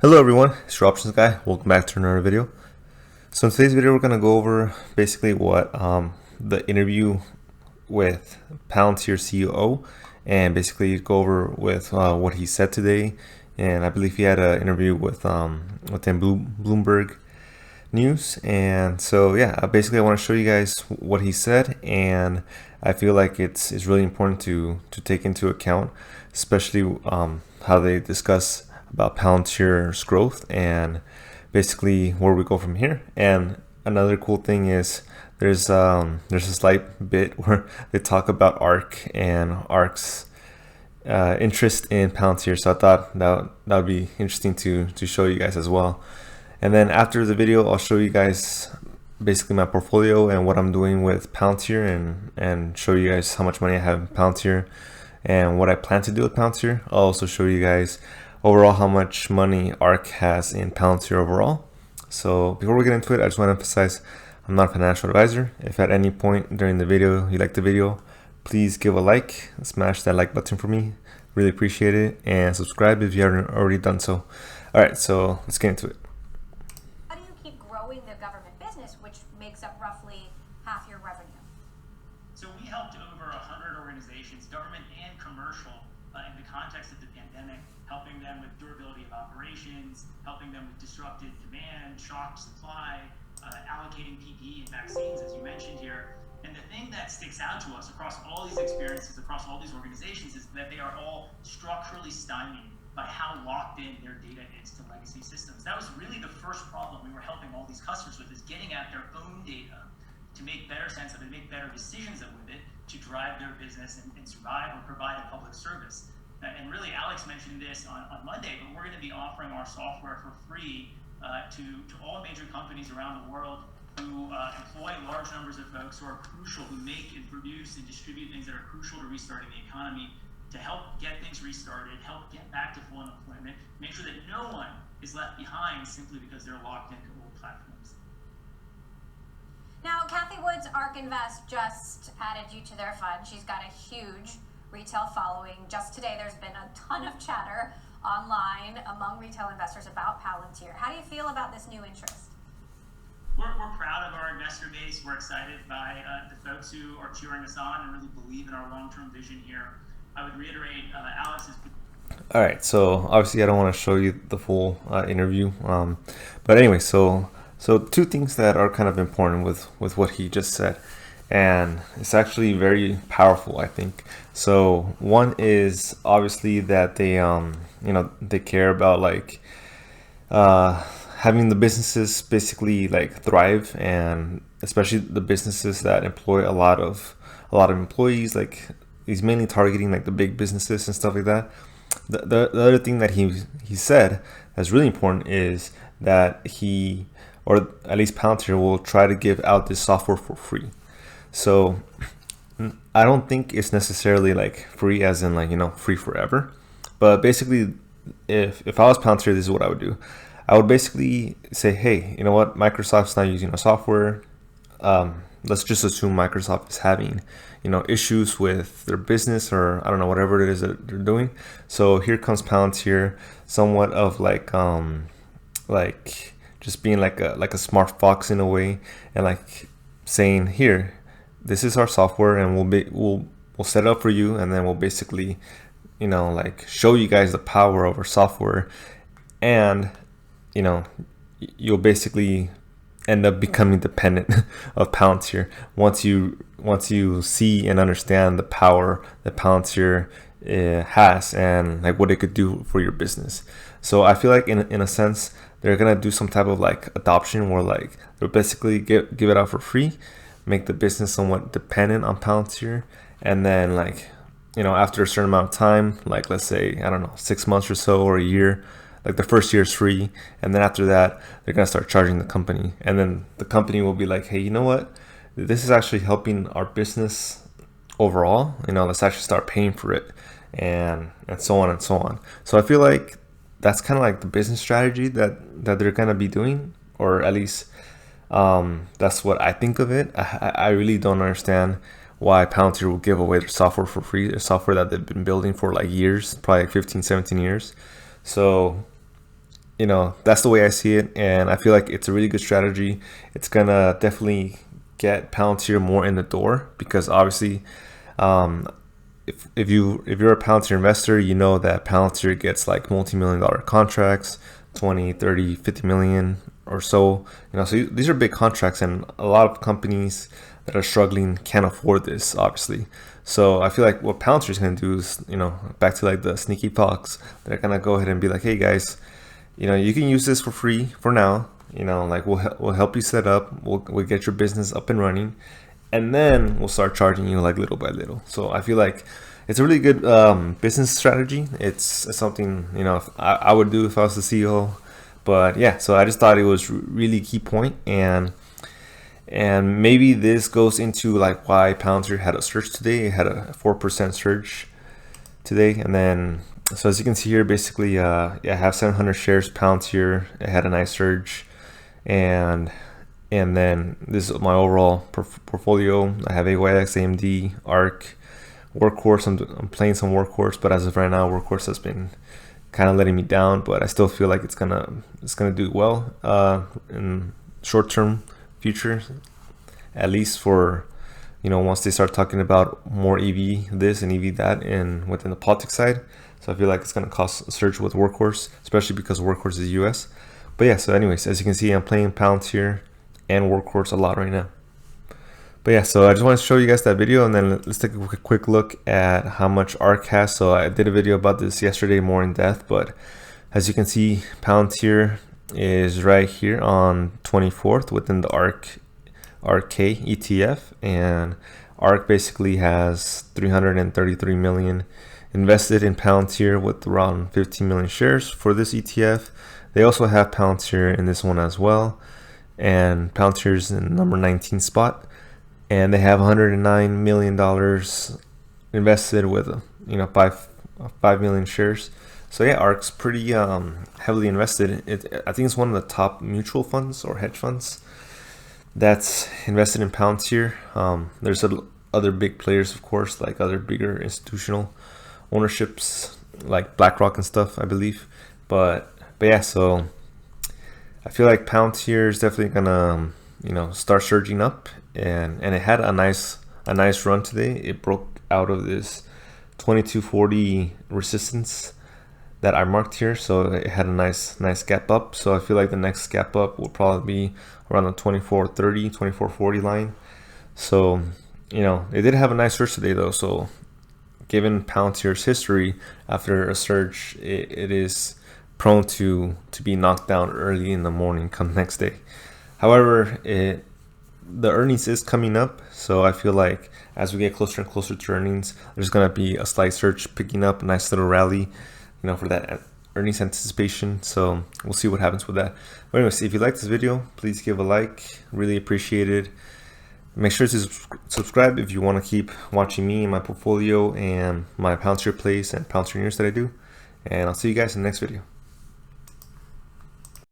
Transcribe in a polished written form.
Hello everyone, it's your options guy. Welcome back to another video. So in today's video, we're gonna go over basically what the interview with Palantir CEO, and basically go over with what he said today. And I believe he had an interview with Bloomberg News. And so yeah, basically I want to show you guys what he said, and I feel like it's really important to take into account, especially how they discuss about Palantir's growth and basically where we go from here. And another cool thing is there's a slight bit where they talk about ARK and ARK's interest in Palantir. So I thought that would be interesting to show you guys as well. And then after the video, I'll show you guys basically my portfolio and what I'm doing with Palantir, and show you guys how much money I have in Palantir and what I plan to do with Palantir. I'll also show you guys overall how much money ARK has in Palantir overall. So before we get into it, I just want to emphasize I'm not a financial advisor. If at any point during the video you like the video, please give a like, smash that like button for me, really appreciate it, and subscribe if you haven't already done so. All right, so let's get into it. How do you keep growing the government business, which makes up roughly half your revenue? So we helped over 100 organizations, government and commercial, in the context of the pandemic, helping them with durability of operations, helping them with disrupted demand, shock supply, allocating PPE and vaccines, as you mentioned here. And the thing that sticks out to us across all these experiences, across all these organizations, is that they are all structurally stymied by how locked in their data is to legacy systems. That was really the first problem we were helping all these customers with, is getting at their own data to make better sense of it, make better decisions with it, to drive their business and survive or provide a public service. And really, Alex mentioned this on Monday, but we're going to be offering our software for free to all major companies around the world who employ large numbers of folks who are crucial, who make and produce and distribute things that are crucial to restarting the economy, to help get things restarted, help get back to full employment, make sure that no one is left behind simply because they're locked into old platforms. Now, Kathy Wood's ARK Invest just added you to their fund. She's got a huge retail following. Just today, there's been a ton of chatter online among retail investors about Palantir. How do you feel about this new interest? We're proud of our investor base. We're excited by the folks who are cheering us on and really believe in our long-term vision here. I would reiterate Alex's. All right, so obviously I don't want to show you the full interview, but anyway, so two things that are kind of important with what he just said, and it's actually very powerful, I think. So one is obviously that they they care about like having the businesses basically like thrive, and especially the businesses that employ a lot of employees. Like he's mainly targeting like the big businesses and stuff like that. The other thing that he said that's really important is that he, or at least Palantir, will try to give out this software for free. So I don't think it's necessarily like free as in like, free forever. But basically, if I was Palantir, this is what I would do. I would basically say, hey, you know what? Microsoft's not using our software. Let's just assume Microsoft is having, issues with their business, or I don't know, whatever it is that they're doing. So here comes Palantir, somewhat of like just being like a smart fox in a way, and like saying, here, this is our software, and we'll set it up for you, and then we'll basically, like show you guys the power of our software, and you'll basically end up becoming dependent of Palantir once you see and understand the power that Palantir has, and like what it could do for your business. So I feel like in a sense they're gonna do some type of like adoption where like they'll basically give it out for free, make the business somewhat dependent on Palantir, and then like after a certain amount of time, like let's say, I don't know, 6 months or so, or a year, like the first year is free, and then after that they're gonna start charging the company, and then the company will be like, hey, you know what, this is actually helping our business overall, let's actually start paying for it, and so on and so on. So I feel like that's kind of like the business strategy that they're gonna be doing, or at least that's what I think of it. I really don't understand why Palantir will give away their software for free, their software that they've been building for like years, probably like 15, 17 years. So you know, that's the way I see it, and I feel like it's a really good strategy. It's gonna definitely get Palantir more in the door, because obviously, if you're a Palantir investor, you know that Palantir gets like multi-million-dollar contracts, 20, 30, 50 million or so. You know, so these are big contracts, and a lot of companies that are struggling can't afford this, obviously. So I feel like what Palantir is going to do is, you know, back to like the sneaky talks, they're going to go ahead and be like, hey guys, you know, you can use this for free for now. You know, like we'll help you set up, we'll get your business up and running, and then we'll start charging you like little by little. So I feel like it's a really good business strategy. It's something, you know, I would do if I was the CEO. But yeah, so I just thought it was really key point, and maybe this goes into like why Palantir had a surge today. It had a 4% surge today, and then so as you can see here, basically, I have 700 shares Palantir. It had a nice surge, and then this is my overall portfolio. I have AYX, AMD, ARC, Workhorse. I'm playing some Workhorse, but as of right now, Workhorse has been kind of letting me down. But I still feel like it's gonna do well in short term future, at least for, you know, once they start talking about more EV this and EV that and within the politics side. So I feel like it's going to cause a surge with Workhorse, especially because Workhorse is US. But yeah, so anyways, as you can see, I'm playing Palantir and Workhorse a lot right now. But yeah, so I just want to show you guys that video, and then let's take a quick look at how much ARC has. So I did a video about this yesterday more in depth, but as you can see, Palantir is right here on 24th within the ARK ETF, and ARK basically has 333 million invested in Palantir with around 15 million shares for this ETF. They also have Palantir in this one as well, and Palantir is in number 19 spot, and they have $109 million invested with, you know, 5 million shares. So yeah, ARK's pretty heavily invested. I think it's one of the top mutual funds or hedge funds that's invested in Palantir. There's other big players, of course, like other bigger institutional ownerships like BlackRock and stuff, I believe. But yeah, so I feel like Palantir is definitely gonna, you know, start surging up, and it had a nice run today. It broke out of this 2240 resistance that I marked here, so it had a nice gap up. So I feel like the next gap up will probably be around the 2430, 2440 line. So, you know, it did have a nice surge today though. So given Palantir's history, after a surge, it is prone to be knocked down early in the morning come next day. However, the earnings is coming up, so I feel like as we get closer and closer to earnings, there's gonna be a slight surge picking up, a nice little rally, you know, for that earnings anticipation. So we'll see what happens with that. But anyways, if you like this video, please give a like, really appreciate it. Make sure to subscribe if you want to keep watching me and my portfolio and my Palantir plays and Palantir news that I do. And I'll see you guys in the next video.